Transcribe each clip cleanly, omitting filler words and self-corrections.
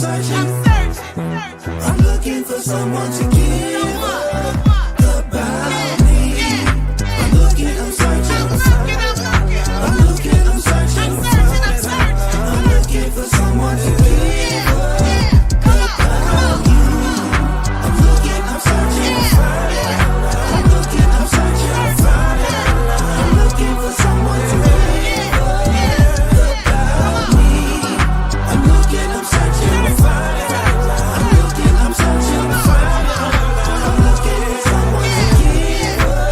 searching. I'm looking for someone to give about me. I'm looking, I'm searching. I'm looking, I'm searching. I'm looking for someone to give about you. I'm looking, I'm searching. I'm looking, I'm searching. I'm looking for someone to give about me. I'm looking, I'm searching. I'm looking, I'm searching. I'm looking for someone to give about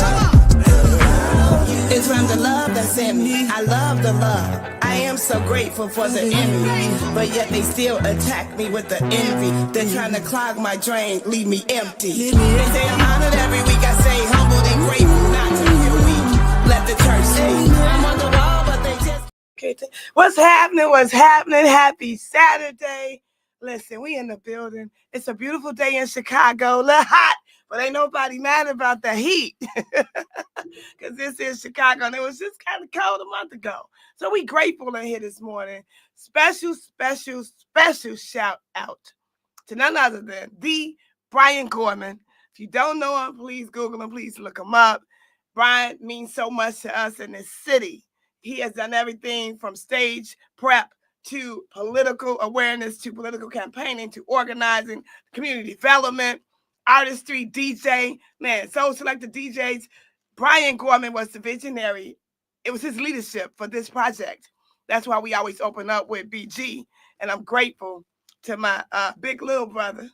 you. It's from the love that's in me. I love the love. I am so grateful for the enemy, but yet they still attack me with the envy. They're trying to clog my drain, leave me empty. They say I'm honored every week. I say humbled and grateful, not to feel weak. Let the church speak. I'm on the wall, but they just... Okay, what's happening? What's happening? Happy Saturday. Listen, we in the building. It's a beautiful day in Chicago. A little hot, but ain't nobody mad about the heat. Because this is Chicago, and it was just kind of cold a month ago. So we grateful in here this morning. Special shout out to none other than the Brian Gorman. If you don't know him, please Google him. Please look him up. Brian means so much to us in this city. He has done everything from stage prep to political awareness, to political campaigning, to organizing, community development, artistry, DJ, man, so selected DJs. Brian Gorman was the visionary. It was his leadership for this project. That's why we always open up with BG. And I'm grateful to my big little brother.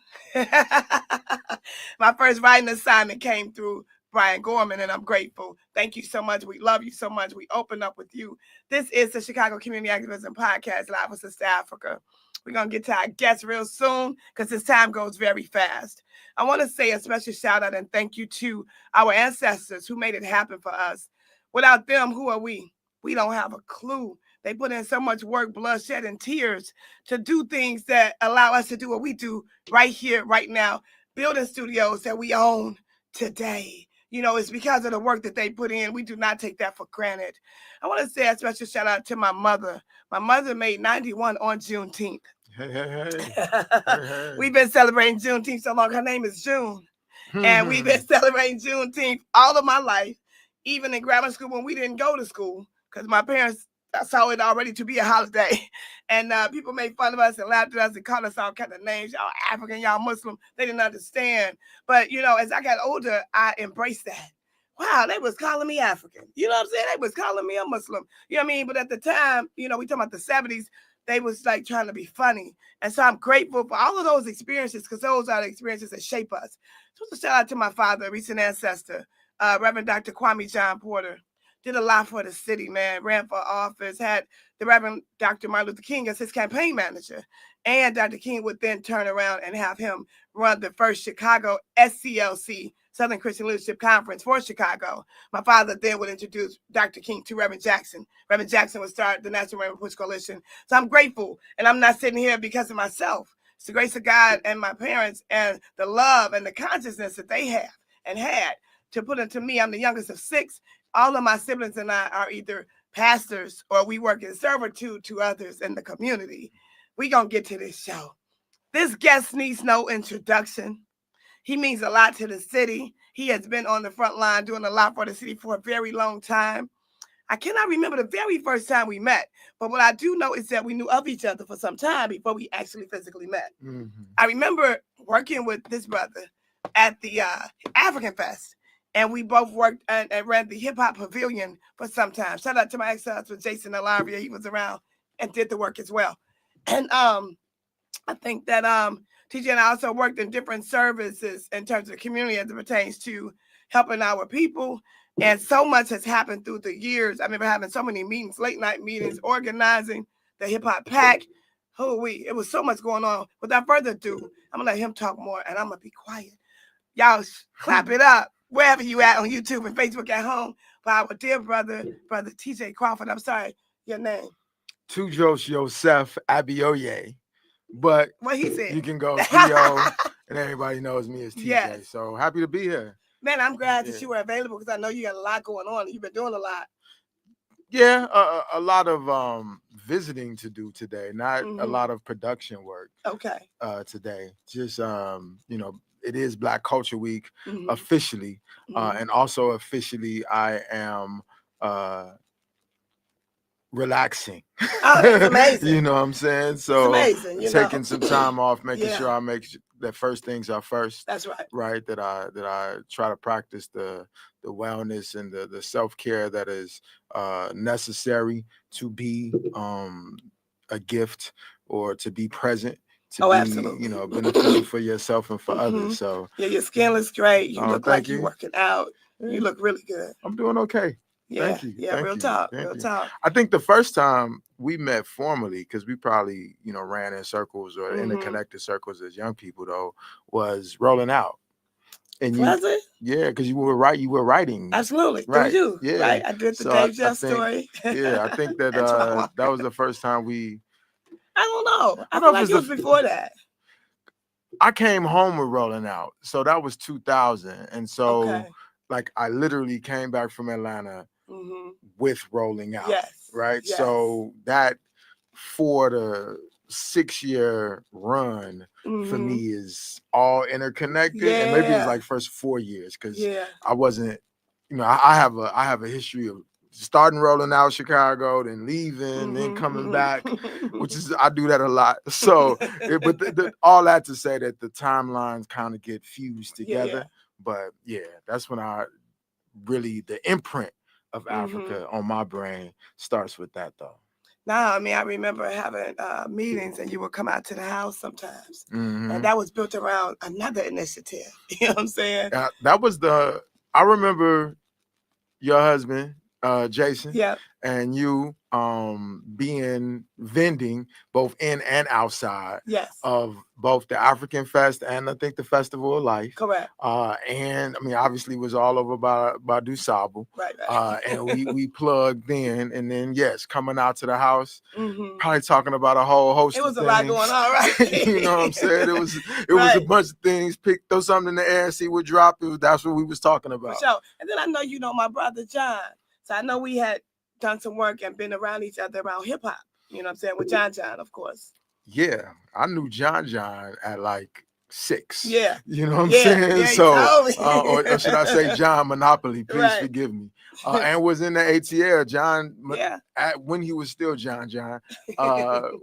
My first writing assignment came through Brian Gorman, and I'm grateful. Thank you so much. We love you so much. We open up with you. This is the Chicago Community Activism Podcast, live with Sista Afrika. We're going to get to our guests real soon because this time goes very fast. I want to say a special shout out and thank you to our ancestors who made it happen for us. Without them, who are we? We don't have a clue. They put in so much work, bloodshed, and tears to do things that allow us to do what we do right here, right now, building studios that we own today. You know, it's because of the work that they put in. We do not take that for granted. I want to say a special shout out to my mother. My mother made 91 on Juneteenth. Hey. We've been celebrating Juneteenth so long. Her name is June. And we've been celebrating Juneteenth all of my life, even in grammar school when we didn't go to school, because my parents saw it already to be a holiday. And people made fun of us and laughed at us and called us all kind of names. Y'all African, y'all Muslim. They didn't understand. But, you know, as I got older, I embraced that. Wow, they was calling me African. You know what I'm saying? They was calling me a Muslim. You know what I mean? But at the time, you know, we talking about the 70s, they was like trying to be funny. And so I'm grateful for all of those experiences because those are the experiences that shape us. So a shout out to my father, a recent ancestor, Reverend Dr. Kwame John Porter. Did a lot for the city, man. Ran for office, had the Reverend Dr. Martin Luther King as his campaign manager. And Dr. King would then turn around and have him run the first Chicago SCLC, Southern Christian Leadership Conference for Chicago. My father then would introduce Dr. King to Reverend Jackson. Reverend Jackson would start the National Reverend Push Coalition. So I'm grateful. And I'm not sitting here because of myself. It's the grace of God and my parents and the love and the consciousness that they have and had to put into me. I'm the youngest of 6. All of my siblings and I are either pastors or we work in servitude to others in the community. We're going to get to this show. This guest needs no introduction. He means a lot to the city. He has been on the front line doing a lot for the city for a very long time. I cannot remember the very first time we met, but what I do know is that we knew of each other for some time before we actually physically met. Mm-hmm. I remember working with this brother at the African Fest. And we both worked and ran the Hip Hop Pavilion for some time. Shout out to my ex-husband, Jason Alaria. He was around and did the work as well. And I think that TJ and I also worked in different services in terms of the community as it pertains to helping our people. And so much has happened through the years. I remember having so many meetings, late night meetings, organizing the Hip Hop Pack. Who are we? It was so much going on. Without further ado, I'm going to let him talk more and I'm going to be quiet. Y'all clap it up. Wherever you at on YouTube and Facebook at home, for our dear brother TJ Crawford. I'm sorry, your name. Tujos Yosef Abioye. But what he said. You can go Theo, and everybody knows me as TJ. Yes. So happy to be here. Man, I'm glad that you were available because I know you got a lot going on. You've been doing a lot. Yeah, a lot of visiting to do today, not a lot of production work Okay. today. Just it is Black Culture Week Mhm. officially, Mhm. and also officially I am relaxing. Oh, that's amazing. You know what I'm saying? It's So amazing, you know. taking some time off, making Yeah. sure I make that first things are first. That's right. Right. That I try to practice the wellness and the self-care that is necessary to be a gift or to be present, to Oh, be, absolutely. beneficial for yourself and for others. Mhm. So Yeah, your skin looks great. You look like thank you're you. working out. Yeah, You look really good. I'm doing okay. Yeah, Thank you. yeah, Thank real you. talk, Thank real you. talk. I think the first time we met formally, because we probably, ran in circles or Mhm. interconnected circles as young people though, was rolling out. And you, Was it? yeah, because you were writing. Absolutely. Through Right. you, Yeah. right? I did the So Dave I Jeff think, story. yeah, I think that And Twan that Walker. was the first time I don't know. I I don't know feel if like it's it was before that. I came home with Rolling Out. So that was 2000. And so Okay. like I literally came back from Atlanta Mm-hmm. with Rolling Out. Yes. Right. Yes. So that 4 to 6 year run for Mm-hmm. me is all interconnected. And maybe it's Yeah. like first 4 years because Yeah. I wasn't, I have a history of starting Rolling Out Chicago, then leaving, then coming back, which is I do that a lot. So, but all that to say that the timelines kind of get fused Yeah, yeah. together. But yeah, that's when I really the imprint of Africa on my brain starts with that though. No, I mean, I remember having meetings and you would come out to the house sometimes. Mhm. And that was built around another initiative. You know what I'm saying? That was I remember your husband, Jason, Yeah. and you being vending both in and outside Yes. of both the African Fest and I think the Festival of Life. Correct. And I mean, obviously was all over by Dusable. Right, right. And we plugged in, and then yes, coming out to the house, Mm-hmm. probably talking about a whole host It of was a things. lot going on, right? You know what I'm saying? It was Right. a bunch of things. Throw something in the air and see what drop. That's what we was talking about. For sure. And then I know you know my brother John. So I know we had done some work and been around each other around hip hop. You know what I'm saying? With John, of course. Yeah, I knew John at like 6. Yeah. You know what I'm Yeah, saying? yeah, he So, told me. or should I say John Monopoly? Please Right. forgive me. And was in the ATL. John, Yeah. when he was still John,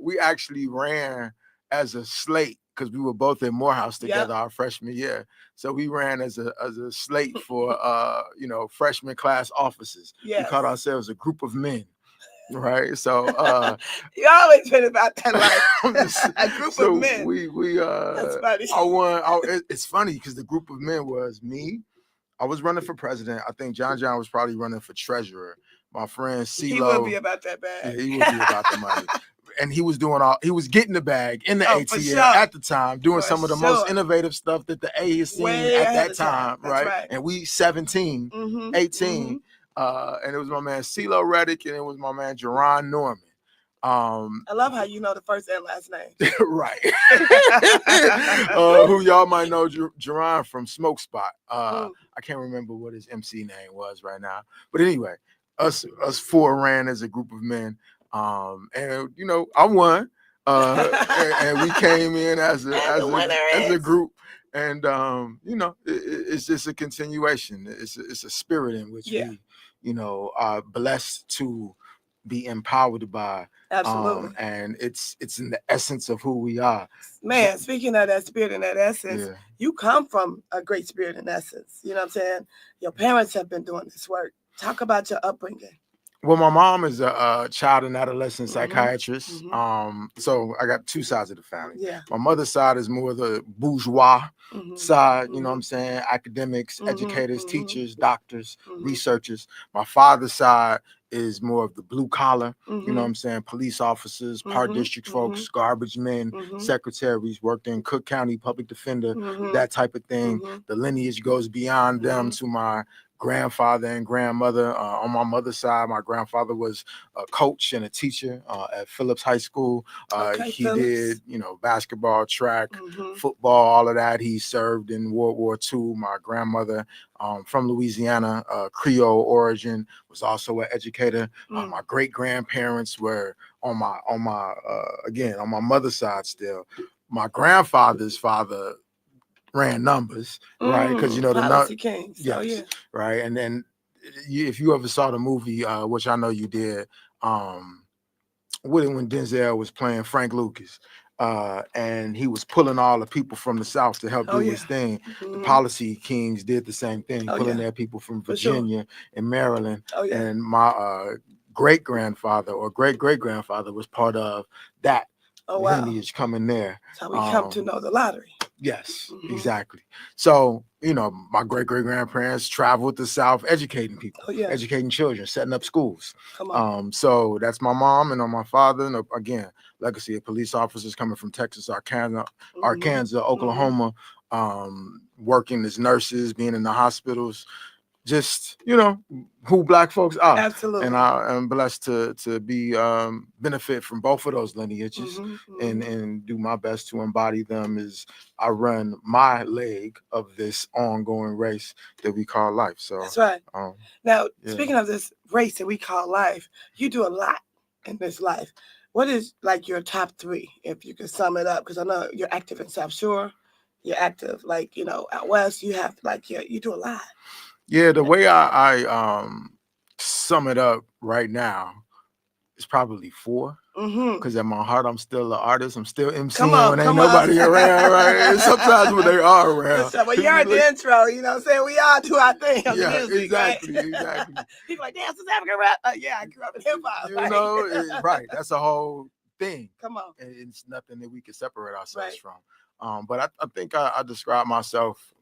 we actually ran as a slate because we were both in Morehouse together our freshman year. So we ran as a slate for freshman class officers. Yes. We called ourselves a group of men. Right. So you always been about that life. A group so of men. we That's funny. I won. It's funny because the group of men was me. I was running for president. I think John was probably running for treasurer. My friend CeeLo. He would be about that bag. Yeah, he would be about the money. And he was getting the bag in the ATL sure. at the time, doing For some of the most innovative stuff that the A has seen Way at ahead that of time. time, right? And we 17, 18. And it was my man CeeLo Reddick and it was my man Jerron Norman. I love how you know the first and last name. Right. Who y'all might know Jerron from Smoke Spot. I can't remember what his MC name was right now. But anyway, us 4 ran as a group of men. And I won. And we came in as a group. And it's just a continuation. It's a spirit in which we, are blessed to be empowered by. Absolutely. And it's in the essence of who we are. Man, speaking of that spirit and that essence, you come from a great spirit and essence. You know what I'm saying? Your parents have been doing this work. Talk about your upbringing. Well, my mom is a child and adolescent psychiatrist. So I got 2 sides of the family. Yeah. My mother's side is more the bourgeois side, you know what I'm saying? Academics, educators, teachers, doctors, researchers. My father's side is more of the blue collar, you know what I'm saying? Police officers, park district folks, garbage men, secretaries, worked in Cook County, public defender, that type of thing. The lineage goes beyond them to my grandfather and grandmother. On my mother's side, my grandfather was a coach and a teacher at Phillips High School. He Phillips. did, basketball, track, Mm-hmm. football, all of that. He served in World War II. My grandmother, from Louisiana, Creole origin, was also an educator. My great grandparents were on my mother's side still. My grandfather's father ran numbers, right? Because Policy Kings. yes, Oh, yeah. right. And then if you ever saw the movie, which I know you did, when Denzel was playing Frank Lucas, and he was pulling all the people from the South to help do his thing. The Policy Kings did the same thing, pulling their people from Virginia and Maryland. Oh, yeah. And my great grandfather or great great grandfather was part of that lineage coming there. That's how we come to know the lottery. Yes, exactly. So, my great great grandparents traveled the South educating people, educating children, setting up schools. Come on. So that's my mom, and on my father, and again, legacy of police officers coming from Texas, Arkansas, Oklahoma, working as nurses, being in the hospitals, just who Black folks are. Absolutely. And I am blessed to be benefit from both of those lineages and do my best to embody them as I run my leg of this ongoing race that we call life. So that's right. Now, speaking of this race that we call life, you do a lot in this life. What is like your top 3, if you could sum it up? Because I know you're active in South Shore, you're active out west. You have you do a lot. Yeah, the way I sum it up right now is probably 4. Because in my heart, I'm still an artist. I'm still MCing when ain't nobody around, right? And sometimes when they are around. Well, you're in the intro, saying we all do our thing. Yeah, music, exactly, right? exactly. People like, damn, Sista Afrika rap. Yeah, I grew up in hip hop. Right. That's a whole thing. Come on. And it's nothing that we can separate ourselves from. But I think I describe myself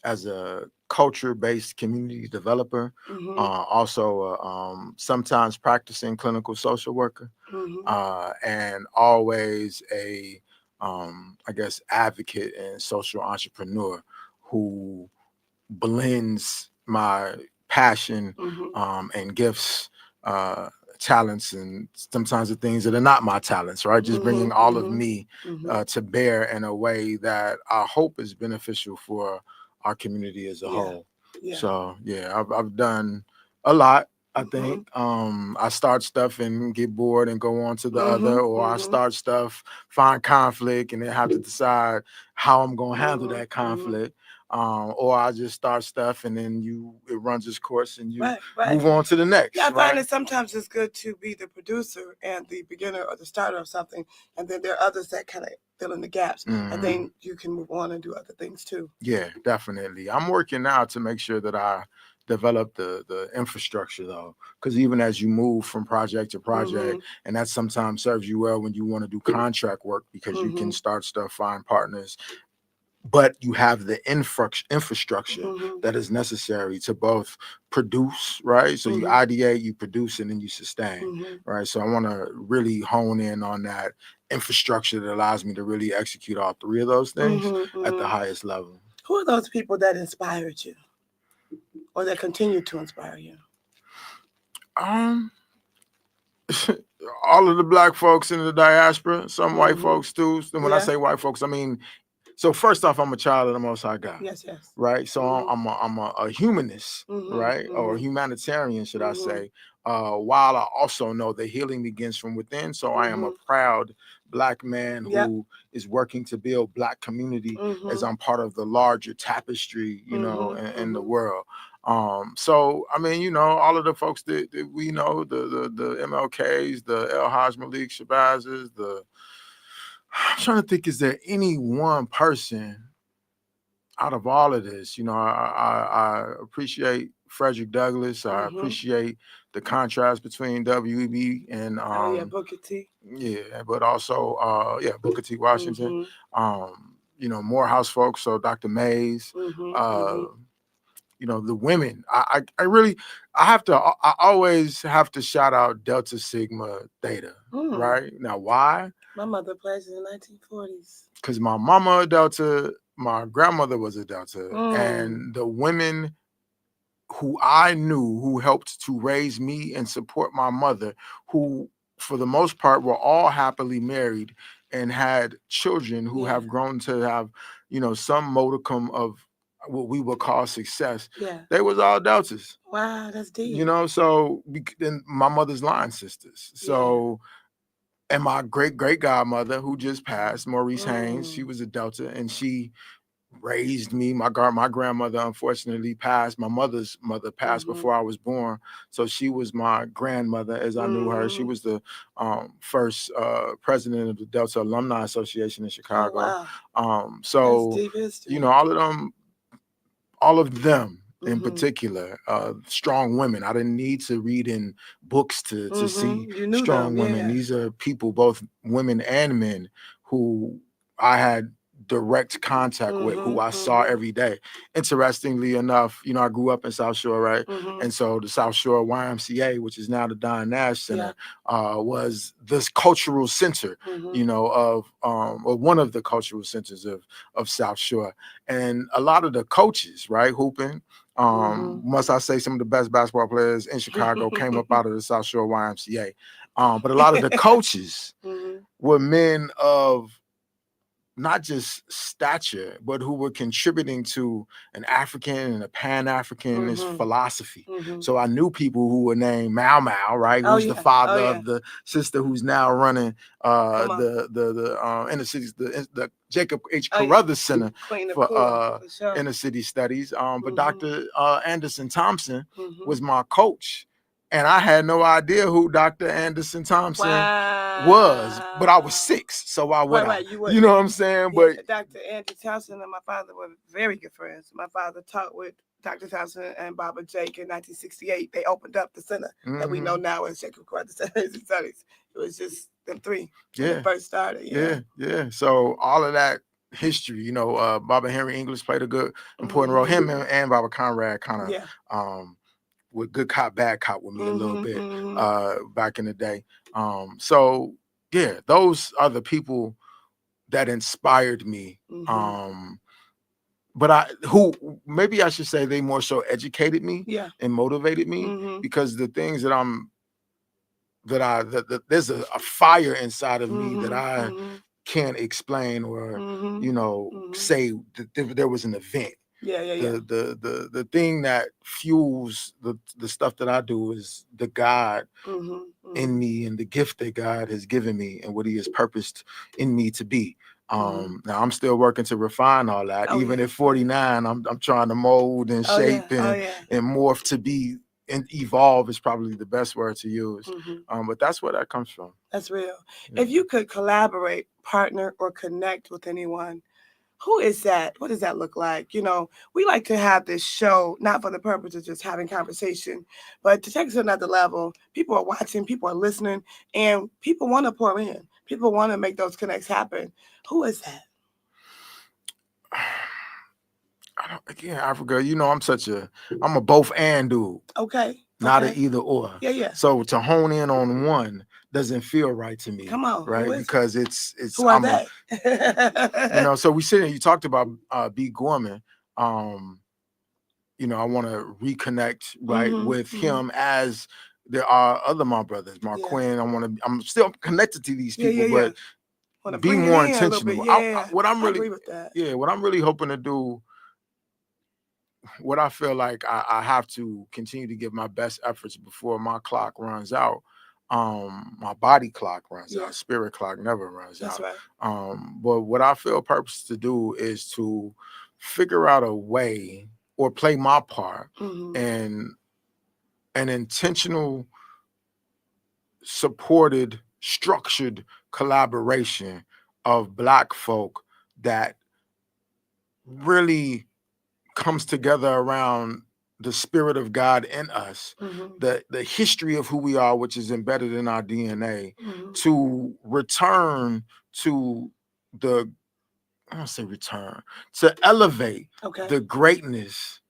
as a culture-based community developer, also sometimes practicing clinical social worker, and always a advocate and social entrepreneur who blends my passion and gifts, talents, and sometimes the things that are not my talents, right? Just bringing all of me to bear in a way that I hope is beneficial for our community as a whole. So I've done a lot. I think I start stuff and get bored and go on to the other, or I start stuff, find conflict, and then have to decide how I'm gonna handle that conflict. Or I just start stuff and then it runs its course and you move on to the next. Yeah, I find that sometimes it's good to be the producer and the beginner or the starter of something, and then there are others that kind of fill in the gaps, and then you can move on and do other things too. Yeah, definitely. I'm working now to make sure that I develop the infrastructure though, because even as you move from project to project, and that sometimes serves you well when you want to do contract work, because you can start stuff, find partners, but you have the infrastructure that is necessary to both produce, right? So you ideate, you produce, and then you sustain, right? So I want to really hone in on that infrastructure that allows me to really execute all 3 of those things at the highest level. Who are those people that inspired you or that continue to inspire you? All of the Black folks in the diaspora, some white folks too. And when I say white folks, I mean, so first off, I'm a child of the Most High God. Yes. Right. So I'm a humanist, right? Or a humanitarian, should I say? While I also know that healing begins from within. So I am a proud Black man who is working to build Black community as I'm part of the larger tapestry, in the world. So I mean, all of the folks that we know, the MLKs, the El Haj Malik Shabazz, I'm trying to think, is there any one person out of all of this? I appreciate Frederick Douglass. I appreciate the contrast between WEB and Booker T. Yeah, but also Booker T. Washington. Morehouse folks, so Dr. Mays. The women. I always have to shout out Delta Sigma Theta. Right? Now, why? My mother pledged in the 1940s. Because my mama a Delta, my grandmother was a Delta, and the women who I knew, who helped to raise me and support my mother, who for the most part were all happily married and had children who Yeah. have grown to have, some modicum of what we would call success. Yeah. They was all deltas, Wow, that's deep. so then my mother's line sisters. So, and my great godmother who just passed, Maurice Haynes, she was a delta, and she raised me. My grandmother unfortunately passed. My mother's mother passed before I was born, so she was my grandmother as I knew her. She was the first president of the Delta Alumni Association in Chicago. Oh, wow. So That's deep history. all of them in particular, strong women. I didn't need to read in books to see You knew strong them, women. yeah. These are people, both women and men, who I had direct contact with, who I saw every day. Interestingly enough, I grew up in South Shore, right? And so the South Shore YMCA, which is now the Don Nash Center, was this cultural center, of or one of the cultural centers of South Shore. And a lot of the coaches, right, hooping, must I say, some of the best basketball players in Chicago came up out of the South Shore YMCA. But a lot of the coaches were men of not just stature, but who were contributing to an African and a Pan-Africanist philosophy. So I knew people who were named Mau Mau, right? Who's the father of the sister who's now running the inner cities, the Jacob H. Carruthers Center for inner city studies. But Dr. Anderson Thompson was my coach. And I had no idea who Dr. Anderson Thompson was, but I was 6, so why would I? You know what I'm saying? Yeah, but Dr. Andrew Thompson and my father were very good friends. My father taught with Dr. Thompson and Baba Jake in 1968. They opened up the center that we know now as Jacob Carruthers Studies. It was just them 3 when it first started. Yeah. So all of that history, Baba Henry English played a good important role. Him and Baba Conrad kind of with good cop, bad cop with me a little bit back in the day. So yeah, those are the people that inspired me. But maybe I should say they more so educated me and motivated me, because the things that there's a fire inside of me that I can't explain or say that there was an event. The thing that fuels the stuff that I do is the God in me and the gift that God has given me and what he has purposed in me to be. Now I'm still working to refine all that. Even at 49, I'm trying to mold and shape and morph to be and evolve is probably the best word to use. But that's where that comes from. That's real. If you could collaborate, partner, or connect with anyone, who is that? What does that look like? We like to have this show, not for the purpose of just having conversation, but to take it to another level. People are watching, people are listening, and people want to pour in. People want to make those connects happen. Who is that? Again, Africa, I'm a both and dude. Okay. Not an either or. Yeah. So to hone in on one doesn't feel right to me. Come on. Right? Because it's who are they? So we sit here, you talked about B. Gorman. I want to reconnect with him, as there are other my brothers, Mark Quinn. I'm still connected to these people, but be more intentional. What I'm really hoping to do, what I feel like I have to continue to give my best efforts before my clock runs out. My body clock runs out, spirit clock never runs out. Right. But what I feel purpose to do is to figure out a way or play my part in an intentional, supported, structured collaboration of Black folk that really comes together around the spirit of God in us, the history of who we are, which is embedded in our DNA, to return to to elevate the greatness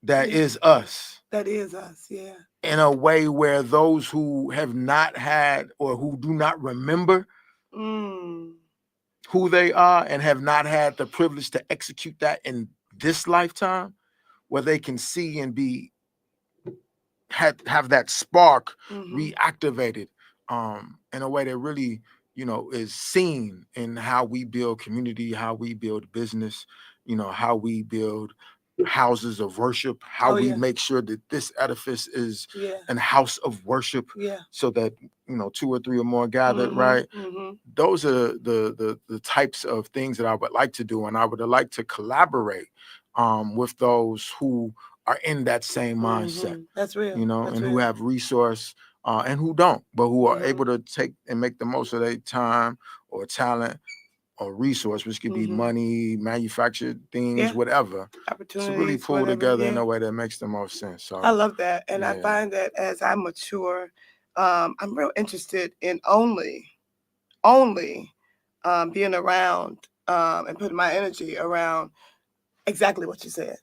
that is us. That is us, yeah. In a way where those who have not had or who do not remember who they are and have not had the privilege to execute that in this lifetime where they can see and have that spark reactivated in a way that really, is seen in how we build community, how we build business, how we build houses of worship, how we make sure that this edifice is an house of worship, so that two or three or more gathered, right? Those are the types of things that I would like to do, and I would like to collaborate with those who are in that same mindset. That's real. And who have resource and who don't, but who are able to take and make the most of their time or talent or resource, which could be money, manufactured things, whatever, to really pull together in a way that makes the most sense. So I love that. And I find that as I mature, I'm real interested in only being around and putting my energy around exactly what you said.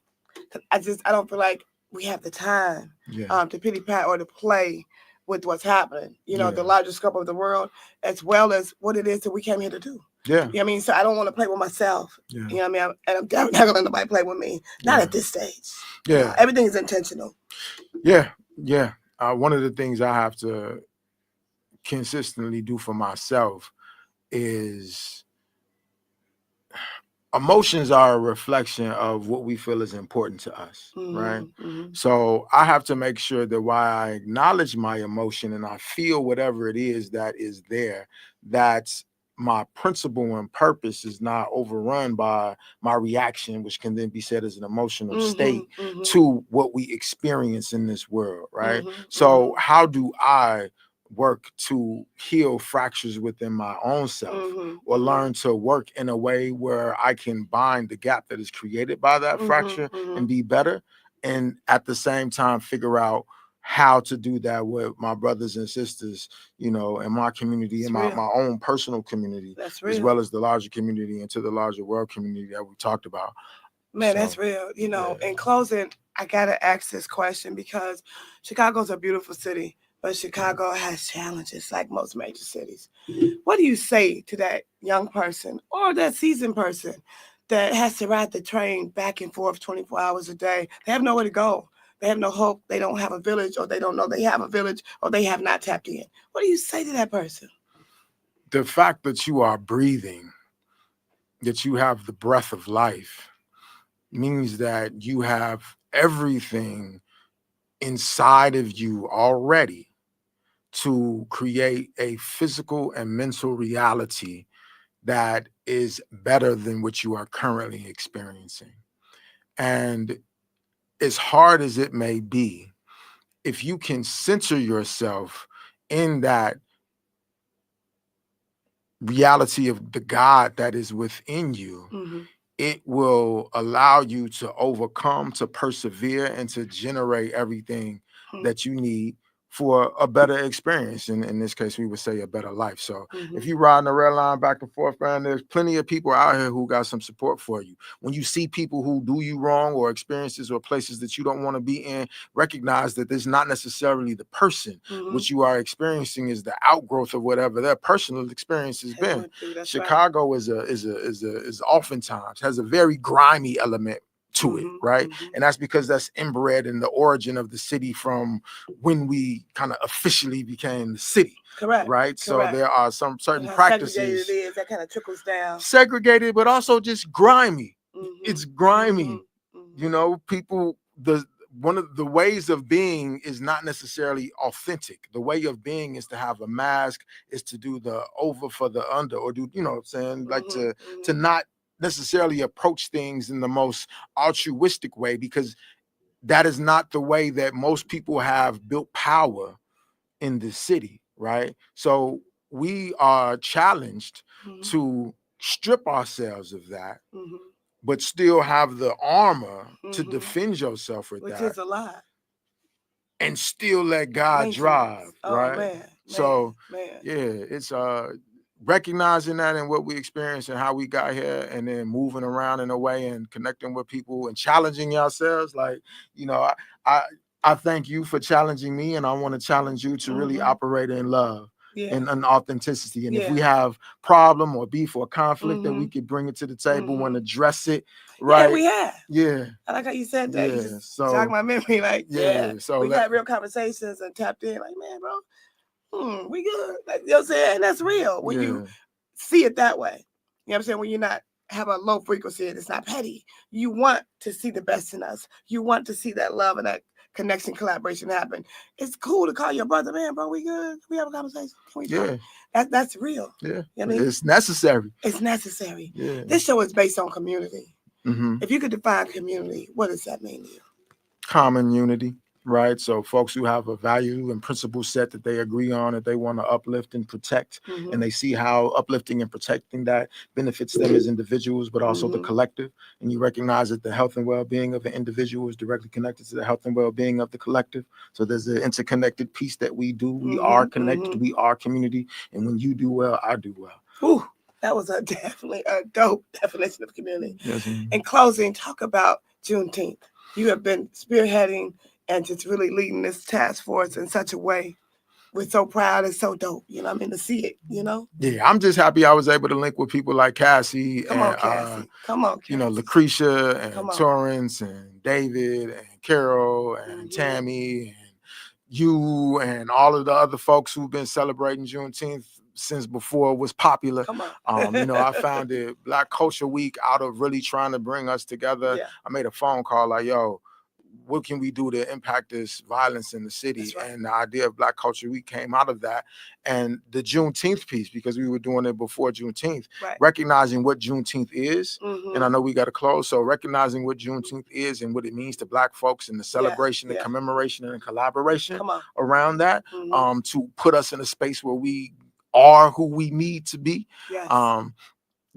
I don't feel like we have the time to pity pat or to play with what's happening, the larger scope of the world, as well as what it is that we came here to do. Yeah. You know what I mean? So I don't want to play with myself. Yeah. You know what I mean? And I'm definitely not going to let nobody play with me. Not at this stage. Yeah. Everything is intentional. Yeah. Yeah. One of the things I have to consistently do for myself is emotions are a reflection of what we feel is important to us, right? So I have to make sure that while I acknowledge my emotion and I feel whatever it is that is there, that's my principle and purpose is not overrun by my reaction, which can then be said as an emotional state to what we experience in this world, right? So how do I work to heal fractures within my own self, or learn to work in a way where I can bind the gap that is created by that fracture and be better, and at the same time figure out how to do that with my brothers and sisters, in my community, in my own personal community, as well as the larger community and to the larger world community that we talked about. Man, that's real. In closing, I got to ask this question because Chicago's a beautiful city, but Chicago has challenges like most major cities. What do you say to that young person or that seasoned person that has to ride the train back and forth 24 hours a day? They have nowhere to go. They have no hope. They don't have a village, or they don't know they have a village, or they have not tapped in. What do you say to that person? The fact that you are breathing, that you have the breath of life, means that you have everything inside of you already to create a physical and mental reality that is better than what you are currently experiencing. And as hard as it may be, if you can center yourself in that reality of the God that is within you, it will allow you to overcome, to persevere, and to generate everything that you need for a better experience. And in this case, we would say a better life. So if you ride the rail line back and forth, man, there's plenty of people out here who got some support for you. When you see people who do you wrong, or experiences or places that you don't want to be in, recognize that this is not necessarily the person. What you are experiencing is the outgrowth of whatever their personal experience has been. Chicago is oftentimes has a very grimy element to it, right? And that's because that's inbred in the origin of the city from when we kind of officially became the city. Correct. Right. So there are some certain practices. Segregated it is, that kind of trickles down. Segregated, but also just grimy. It's grimy. People, one of the ways of being is not necessarily authentic. The way of being is to have a mask, is to do the over for the under, or do, like to not necessarily approach things in the most altruistic way, because that is not the way that most people have built power in the city, right? So we are challenged to strip ourselves of that, but still have the armor to defend yourself with that. Which is a lot. And still let God drive, right? Man, it's recognizing that and what we experienced and how we got here, and then moving around in a way and connecting with people and challenging ourselves. Like, I thank you for challenging me, and I want to challenge you to really operate in love. and authenticity. And if we have problem or beef or conflict, that we could bring it to the table and address it. Right. Yeah, we have. Yeah. I like how you said that. Yeah. You just So jog my memory. Like, so we had real conversations and tapped in. Like, man, bro, we good. Like, you know what I'm saying? And that's real when you see it that way. You know what I'm saying? When you're not have a low frequency and it's not petty. You want to see the best in us. You want to see that love and that connection, collaboration happen. It's cool to call your brother, man, bro, we good? Can we have a conversation? Can we talk? That's real. Yeah. You know what I mean? It's necessary. It's necessary. Yeah. This show is based on community. If you could define community, what does that mean to you? Common unity, right? So folks who have a value and principle set that they agree on, that they want to uplift and protect, and they see how uplifting and protecting that benefits them as individuals, but also the collective. And you recognize that the health and well-being of an individual is directly connected to the health and well-being of the collective. So there's an interconnected piece that we do. We are connected. We are community. And when you do well, I do well. Ooh, that was definitely a dope definition of community. Yes, in closing, talk about Juneteenth. You have been spearheading and just really leading this task force in such a way. We're so proud. It's so dope. You know what I mean? To see it, you know? Yeah, I'm just happy I was able to link with people like Cassie. Come on, Cassie. You know, Lucretia and Torrance and David and Carol and Tammy and you and all of the other folks who've been celebrating Juneteenth since before it was popular. Come on. You know, I founded Black Culture Week out of really trying to bring us together. Yeah. I made a phone call like, yo, what can we do to impact this violence in the city? That's right. And the idea of Black Culture Week came out of that. And the Juneteenth piece, because we were doing it before Juneteenth, recognizing what Juneteenth is. And I know we got to close. So recognizing what Juneteenth is and what it means to Black folks and the celebration and commemoration and collaboration around that, to put us in a space where we are who we need to be. Yes.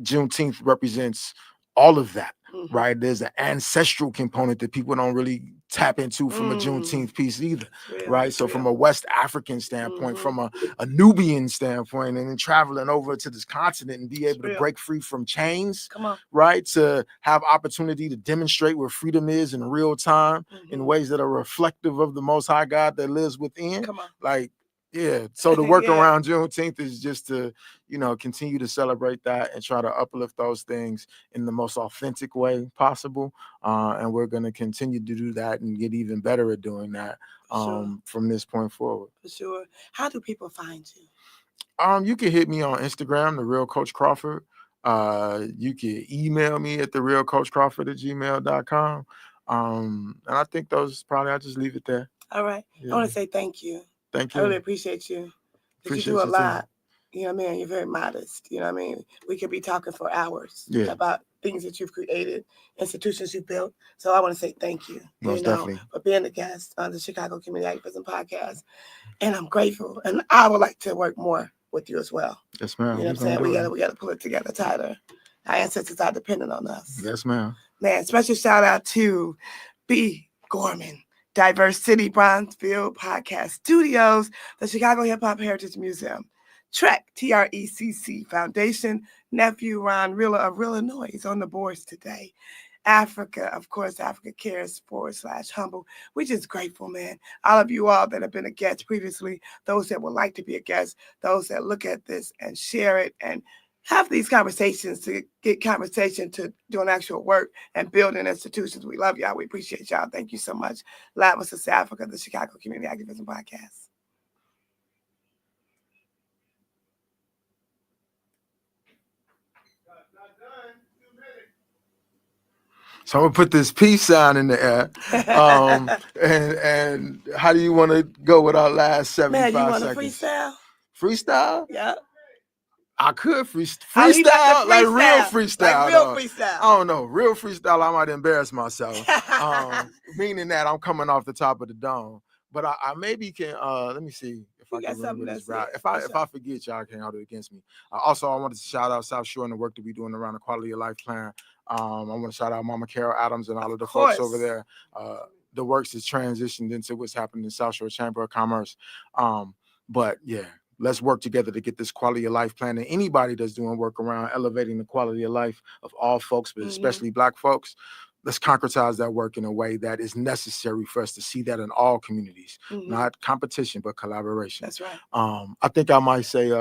Juneteenth represents all of that. Right, there's an ancestral component that people don't really tap into from a Juneteenth piece either. Right, so from a West African standpoint, from a Nubian standpoint, and then traveling over to this continent and be able to break free from chains, right, to have opportunity to demonstrate where freedom is in real time in ways that are reflective of the Most High God that lives within. Like, yeah, so the work around Juneteenth is just to, you know, continue to celebrate that and try to uplift those things in the most authentic way possible. And we're going to continue to do that and get even better at doing that from this point forward. For sure. How do people find you? You can hit me on Instagram, The Real Coach Crawford. You can email me at therealcoachcrawford@gmail.com. And I think those probably, I'll just leave it there. All right. I want to say thank you. Thank you. I really appreciate you. You do a lot. You know what I mean? You're very modest. You know what I mean? We could be talking for hours about things that you've created, institutions you've built. So I want to say thank you, definitely, for being a guest on the Chicago Community Activism Podcast. And I'm grateful. And I would like to work more with you as well. Yes, ma'am. You know what I'm saying? We got to pull it together tighter. Our ancestors are dependent on us. Yes, ma'am. Man, special shout out to B. Gorman, Diverse City Bronzeville Podcast Studios, the Chicago Hip Hop Heritage Museum, TREC, TRECC Foundation, nephew Ron Rilla of Rilla Noise on the boards today. Africa, of course, Africa Cares /humble. We're just grateful, man. All of you all that have been a guest previously, those that would like to be a guest, those that look at this and share it and have these conversations to get conversation to doing actual work and building institutions. We love y'all. We appreciate y'all. Thank you so much. Live with Sista Afrika, the Chicago Community Activism Podcast. So I'm gonna put this peace sign in the air. And how do you want to go with our last 75 Man, you want seconds? to freestyle? Freestyle? Yeah. I could freestyle, freestyle, like real freestyle. Like real freestyle. I don't know. Real freestyle, I might embarrass myself. Meaning that I'm coming off the top of the dome. But I maybe can, let me see if I can remember this right. If I forget, y'all can't hold it against me. Also, I wanted to shout out South Shore and the work that we're doing around the quality of life plan. I want to shout out Mama Carol Adams and all of the folks over there. The works has transitioned into what's happening in South Shore Chamber of Commerce. But yeah, let's work together to get this quality of life plan. And anybody that's doing work around elevating the quality of life of all folks, but especially Black folks, let's concretize that work in a way that is necessary for us to see that in all communities, not competition, but collaboration. That's right. I think I might say,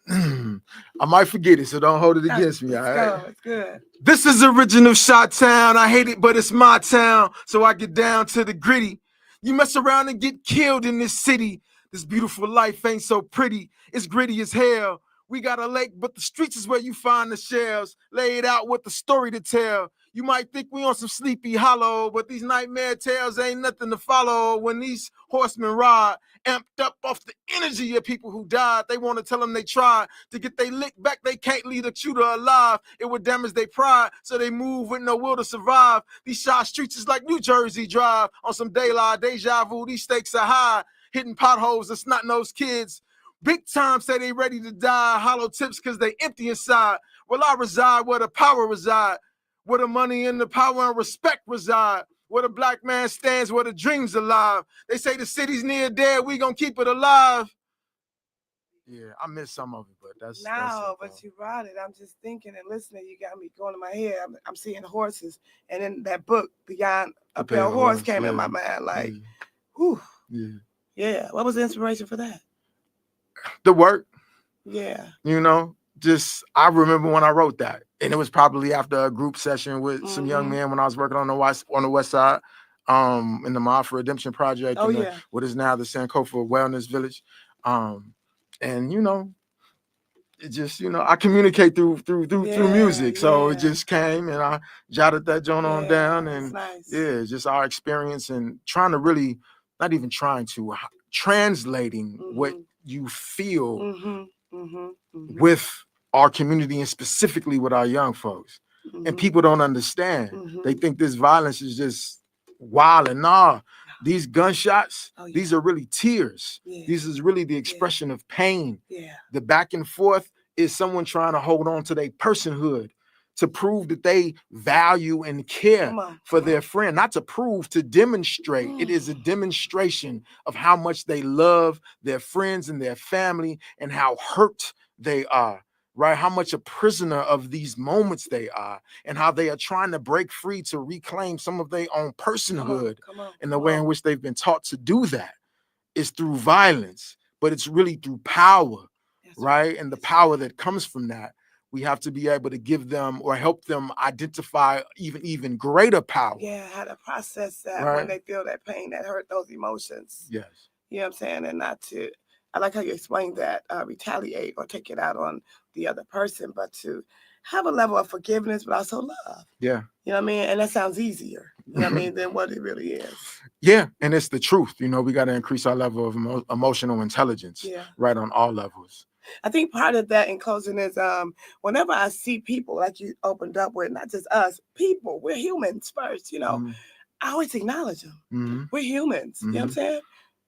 I might forget it, so don't hold it against me. All right? Go. It's good. This is original Shot Town. I hate it, but it's my town. So I get down to the gritty. You mess around and get killed in this city. This beautiful life ain't so pretty. It's gritty as hell. We got a lake, but the streets is where you find the shells. Laid out with the story to tell. You might think we on some Sleepy Hollow, but these nightmare tales ain't nothing to follow. When these horsemen ride, amped up off the energy of people who died, they want to tell them they tried to get they lick back. They can't leave a shooter alive. It would damage their pride, so they move with no will to survive. These shot streets is like New Jersey Drive. On some daylight deja vu, these stakes are high. Hitting potholes and snot-nosed kids. Big time say they ready to die. Hollow tips because they empty inside. Well, I reside where the power reside. Where the money and the power and respect reside. Where the black man stands, where the dream's alive. They say the city's near dead, we gonna keep it alive. Yeah, I missed some of it, but that's but you brought it. I'm just thinking and listening. You got me going in my head. I'm seeing horses, and then that book, Beyond a Pale Horse, came in my mind. Like, whew. Yeah. What was the inspiration for that? The work. Yeah. You know, just I remember when I wrote that, and it was probably after a group session with some young men when I was working on the west side, in the Mob for Redemption Project, what is now the Sankofa Wellness Village, and you know, it just I communicate through music, so it just came and I jotted that joint on down, and just our experience and trying to really not even trying to translating what you feel with our community and specifically with our young folks. And people don't understand. They think this violence is just wild, and these gunshots, these are really tears. These is really the expression of pain. The back and forth is someone trying to hold on to their personhood, to prove that they value and care for their friend, not to prove, to demonstrate. It is a demonstration of how much they love their friends and their family and how hurt they are, right? How much a prisoner of these moments they are, and how they are trying to break free to reclaim some of their own personhood. And the way in which they've been taught to do that is through violence, but it's really through power, right? And the power that comes from that. We have to be able to give them or help them identify even greater power. Yeah, how to process that when they feel that pain, that hurt, those emotions. Yes. You know what I'm saying? And not to, I like how you explained that, retaliate or take it out on the other person, but to have a level of forgiveness, but also love. Yeah. You know what I mean? And that sounds easier, you know what I mean, than what it really is. Yeah, and it's the truth. You know, we got to increase our level of emotional intelligence, right, on all levels. I think part of that in closing is whenever I see people like you opened up with, not just us, people, we're humans first, I always acknowledge them. We're humans. You know what I'm saying?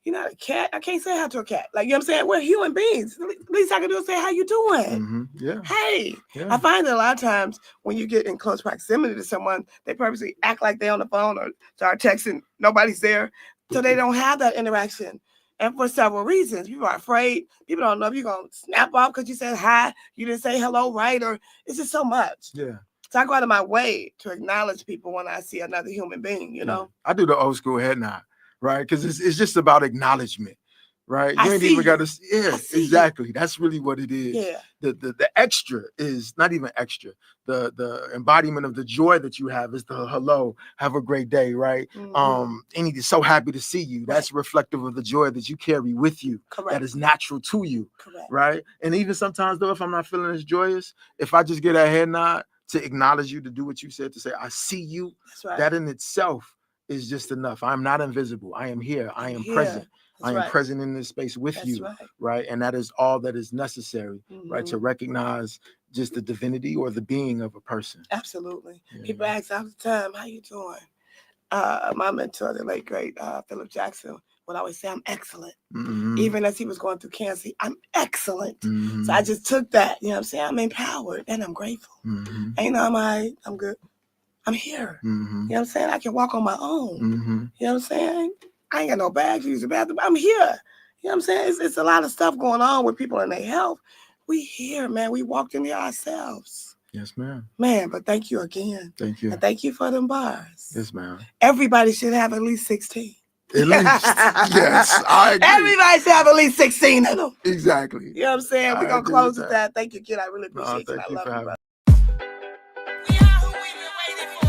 You're not a cat. I can't say hi to a cat. Like, you know what I'm saying? We're human beings. The least I can do is say, how you doing? Hey. I find that a lot of times when you get in close proximity to someone, they purposely act like they're on the phone or start texting. Nobody's there. So they don't have that interaction. And for several reasons, people are afraid. People don't know if you're going to snap off because you said hi, you didn't say hello, right? Or it's just so much. Yeah. So I go out of my way to acknowledge people when I see another human being, you know? I do the old school head nod, right? Because it's just about acknowledgement, right? You ain't even got to, exactly. That's really what it is. Yeah. The extra is not even extra. The embodiment of the joy that you have is the hello, have a great day, right? And so happy to see you. That's reflective of the joy that you carry with you. Correct. That is natural to you. Correct. Right? And even sometimes though, if I'm not feeling as joyous, if I just get a head nod to acknowledge you, to do what you said, to say, I see you, that in itself is just enough. I'm not invisible. I am here. I am present. I am present in this space with you, right? And that is all that is necessary, right? To recognize just the divinity or the being of a person. Absolutely. People ask all the time, how you doing? My mentor, the late, great Philip Jackson, would always say, I'm excellent. Even as he was going through cancer, I'm excellent. So I just took that, you know what I'm saying? I'm empowered and I'm grateful. And you know, I'm good. I'm here. You know what I'm saying? I can walk on my own. You know what I'm saying? I ain't got no bag to use the bathroom. I'm here. You know what I'm saying? It's a lot of stuff going on with people and their health. We here, man. We walked in there ourselves. Yes, ma'am. Man, but thank you again. Thank you. And thank you for them bars. Yes, ma'am. Everybody should have at least 16. At least. Yes, I agree. Everybody should have at least 16 of them. Exactly. You know what I'm saying? We're I going to agree close with with that. Thank you, kid. I really appreciate you. Thank I you love for you, having brother. me. We are who we've been waiting for.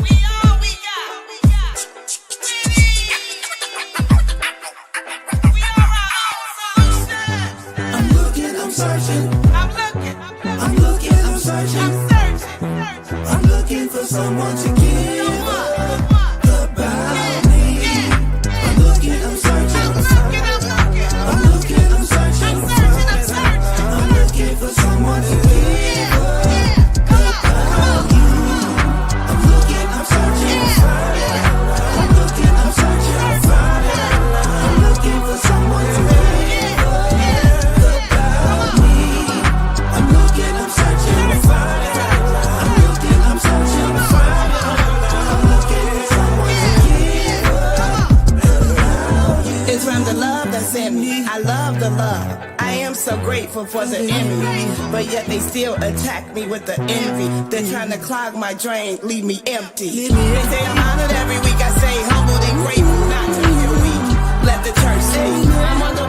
We all we got. We are our own sunshine. I'm looking, I'm searching. I'm looking. I'm looking, I'm searching. I'm searching. I'm looking for someone to give about me. I'm looking, I'm searching. I'm looking, I'm searching. I'm looking for someone to give about you. I'm looking, I'm searching. I'm looking, I'm searching. I'm looking for someone to give about me. I'm looking, I'm searching. I'm looking, I'm searching. I'm looking for someone to give about you. It's from the love that's in me. I love the love. I am so grateful for the enemy, but yet they still attack me with the envy. They're trying to clog my drain, leave me empty. They say I'm honored every week. I say humbled and grateful not to be weak. Let the church speak. I'm on the